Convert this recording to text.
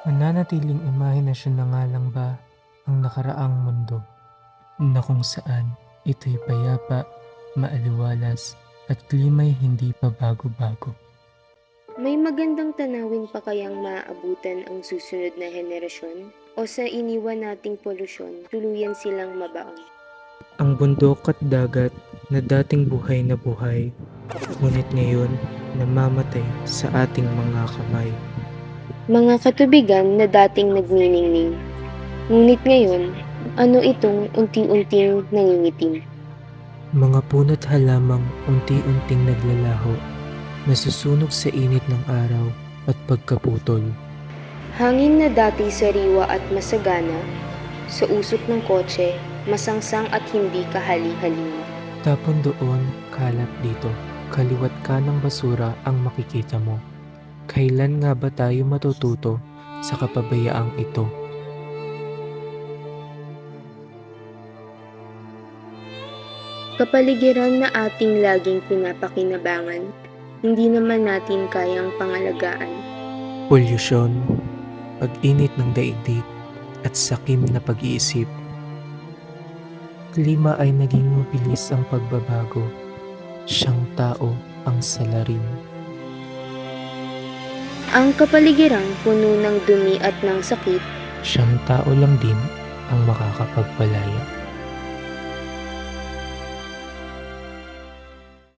Mananatiling imahinasyon na nga lang ba ang nakaraang mundo na kung saan ito'y payapa, maaliwalas at klima'y hindi pa bago-bago. May magandang tanawin pa kayang maaabutan ang susunod na henerasyon? O sa iniwan nating polusyon, tuluyan silang mabaon? Ang bundok at dagat na dating buhay na buhay, ngunit ngayon namamatay sa ating mga kamay. Mga katubigan na dating nagniningning. Ngunit ngayon, ano itong unti-unting nangingitim? Mga puno't halamang unti-unting naglalaho, nasusunog sa init ng araw at pagkaputol. Hangin na dati sariwa at masagana, sa usok ng kotse, masangsang at hindi kahali-halina. Tapon doon, kalat dito, kaliwat kanang basura ang makikita mo. Kailan nga ba tayo matututo sa kapabayaang ito? Kapaligiran na ating laging pinapakinabangan, hindi naman natin kayang pangalagaan. Polusyon, pag-init ng daigdig at sakim na pag-iisip. Klima ay naging mabilis ang pagbabago, siyang tao ang salarin. Ang kapaligiran puno ng dumi at ng sakit, Siyang tao lang din ang makakapagpalaya.